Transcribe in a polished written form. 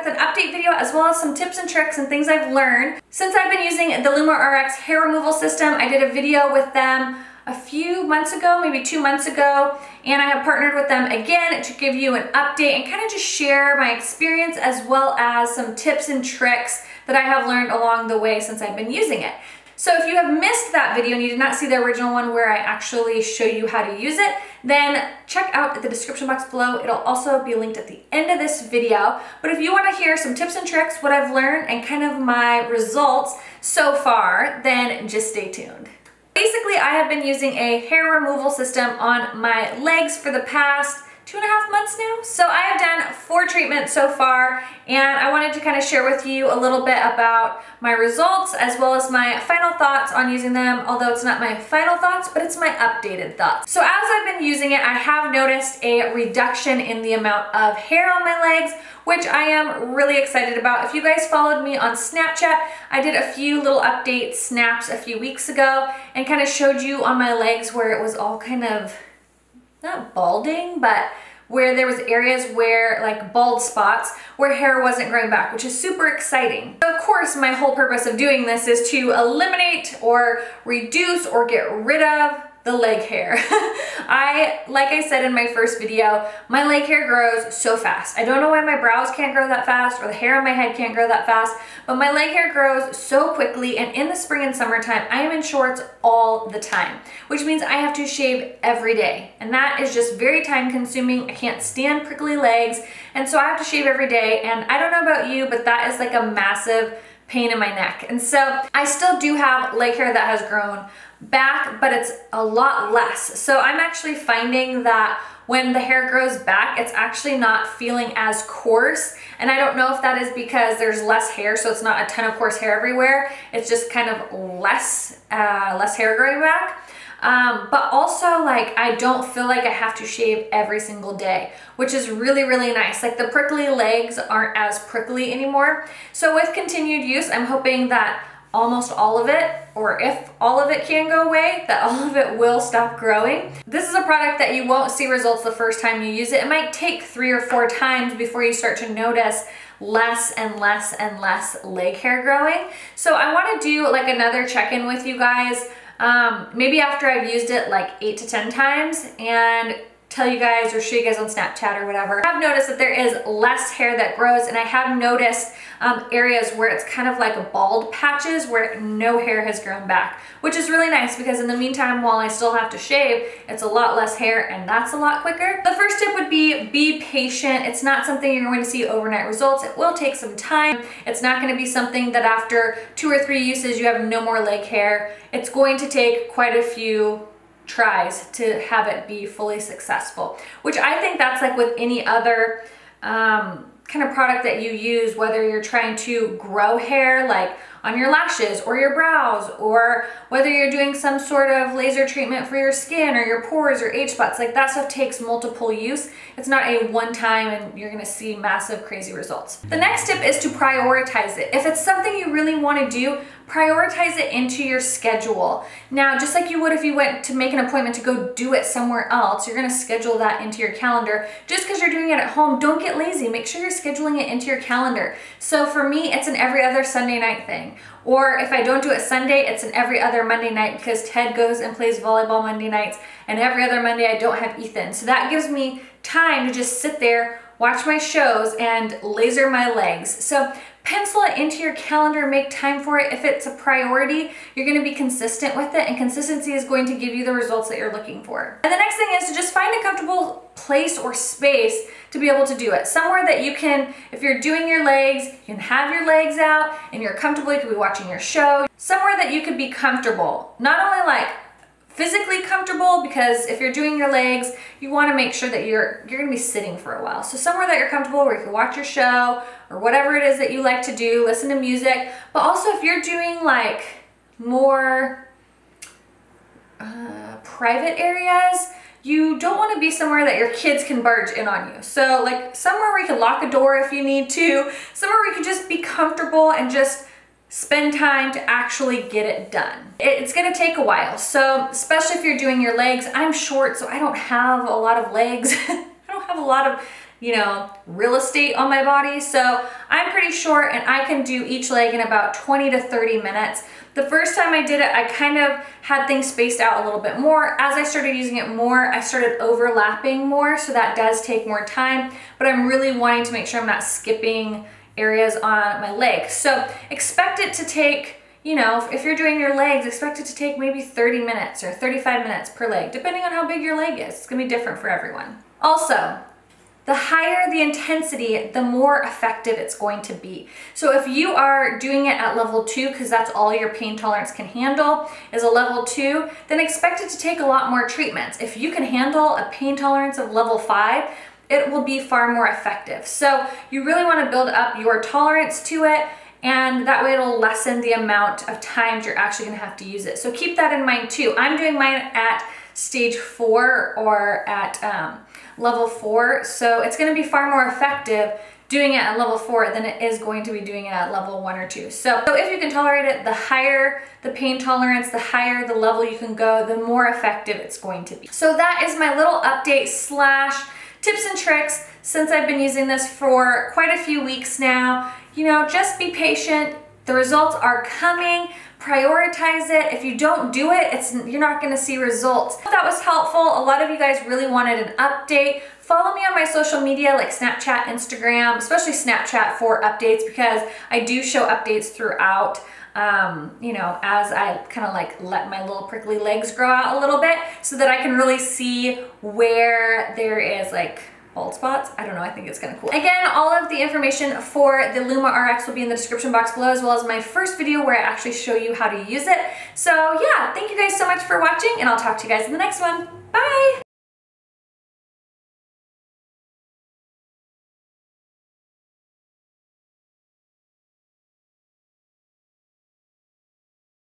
with an update video as well as some tips and tricks and things I've learned. Since I've been using the LumaRX hair removal system, I did a video with them a few months ago, maybe 2 months ago, and I have partnered with them again to give you an update and kind of just share my experience as well as some tips and tricks that I have learned along the way since I've been using it. So if you have missed that video and you did not see the original one where I actually show you how to use it, then check out the description box below. It'll also be linked at the end of this video. But if you want to hear some tips and tricks, what I've learned, and kind of my results so far, then just stay tuned. Basically, I have been using a hair removal system on my legs for the past 2.5 months now. So I have done 4 treatments so far, and I wanted to kind of share with you a little bit about my results as well as my final thoughts on using them, although it's not my final thoughts, but it's my updated thoughts. So as I've been using it, I have noticed a reduction in the amount of hair on my legs, which I am really excited about. If you guys followed me on Snapchat, I did a few little update snaps a few weeks ago and kind of showed you on my legs where it was all kind of, not balding, but where there was areas where, like bald spots, where hair wasn't growing back, which is super exciting. So of course, my whole purpose of doing this is to eliminate or reduce or get rid of the leg hair. Like I said in my first video, my leg hair grows so fast. I don't know why my brows can't grow that fast or the hair on my head can't grow that fast, but my leg hair grows so quickly, and in the spring and summertime, I am in shorts all the time, which means I have to shave every day. And that is just very time consuming. I can't stand prickly legs, and so I have to shave every day, and I don't know about you, but that is like a massive pain in my neck. And so I still do have leg hair that has grown back, but it's a lot less. So I'm actually finding that when the hair grows back, it's actually not feeling as coarse. And I don't know if that is because there's less hair, so it's not a ton of coarse hair everywhere. It's just kind of less hair growing back. But also, like, I don't feel like I have to shave every single day, which is really, really nice. Like, the prickly legs aren't as prickly anymore. So with continued use, I'm hoping that almost all of it, or if all of it can go away, that all of it will stop growing. This is a product that you won't see results the first time you use it. It might take 3 or 4 times before you start to notice less and less and less leg hair growing. So I want to do like another check-in with you guys, maybe after I've used it like 8 to 10 times, and tell you guys or show you guys on Snapchat or whatever. I've noticed that there is less hair that grows, and I have noticed areas where it's kind of like bald patches where no hair has grown back, which is really nice because in the meantime, while I still have to shave, it's a lot less hair, and that's a lot quicker. The first tip would be patient. It's not something you're going to see overnight results. It will take some time. It's not going to be something that after 2 or 3 uses, you have no more leg hair. It's going to take quite a few tries to have it be fully successful, which I think that's like with any other kind of product that you use, whether you're trying to grow hair like on your lashes or your brows, or whether you're doing some sort of laser treatment for your skin or your pores or age spots. Like, that stuff takes multiple use. It's not a one time and you're gonna see massive crazy results. The next tip is to prioritize it. If it's something you really want to do, prioritize it into your schedule. Now, just like you would if you went to make an appointment to go do it somewhere else, you're gonna schedule that into your calendar. Just because you're doing it at home, don't get lazy. Make sure you're scheduling it into your calendar. So for me, it's an every other Sunday night thing. Or if I don't do it Sunday, it's an every other Monday night because Ted goes and plays volleyball Monday nights, and every other Monday I don't have Ethan. So that gives me time to just sit there, watch my shows, and laser my legs. So pencil it into your calendar, make time for it. If it's a priority, you're gonna be consistent with it, and consistency is going to give you the results that you're looking for. And the next thing is to just find a comfortable place or space to be able to do it. Somewhere that you can, if you're doing your legs, you can have your legs out and you're comfortable, you could be watching your show. Somewhere that you could be comfortable. Not only like physically comfortable, because if you're doing your legs, you want to make sure that you're gonna be sitting for a while. So somewhere that you're comfortable where you can watch your show or whatever it is that you like to do, listen to music. But also if you're doing like more private areas, you don't want to be somewhere that your kids can barge in on you. So like somewhere where you can lock a door if you need to, somewhere where you can just be comfortable and just spend time to actually get it done. It's gonna take a while. So especially if you're doing your legs, I'm short, so I don't have a lot of legs. I don't have a lot of you know, real estate on my body. So I'm pretty short and I can do each leg in about 20 to 30 minutes. The first time I did it, I kind of had things spaced out a little bit more. As I started using it more, I started overlapping more, so that does take more time, but I'm really wanting to make sure I'm not skipping areas on my legs. So expect it to take, you know, if you're doing your legs, expect it to take maybe 30 minutes or 35 minutes per leg, depending on how big your leg is. It's gonna be different for everyone. Also, the higher the intensity, the more effective it's going to be. So if you are doing it at level 2, because that's all your pain tolerance can handle, is a level 2, then expect it to take a lot more treatments. If you can handle a pain tolerance of level 5, it will be far more effective. So you really want to build up your tolerance to it, and that way it'll lessen the amount of times you're actually going to have to use it. So keep that in mind too. I'm doing mine at stage 4 or at level 4, so it's going to be far more effective doing it at level 4 than it is going to be doing it at level 1 or 2. So if you can tolerate it, the higher the pain tolerance, the higher the level you can go, the more effective it's going to be. So that is my little update slash tips and tricks since I've been using this for quite a few weeks now. You know, just be patient. The results are coming. Prioritize it. If you don't do it, you're not going to see results. If that was helpful, a lot of you guys really wanted an update. Follow me on my social media like Snapchat, Instagram, especially Snapchat for updates, because I do show updates throughout, you know, as I kind of like let my little prickly legs grow out a little bit so that I can really see where there is like bald spots. I don't know, I think it's kind of cool. Again, all of the information for the LumaRX will be in the description box below, as well as my first video where I actually show you how to use it. So yeah, thank you guys so much for watching, and I'll talk to you guys in the next one. Bye!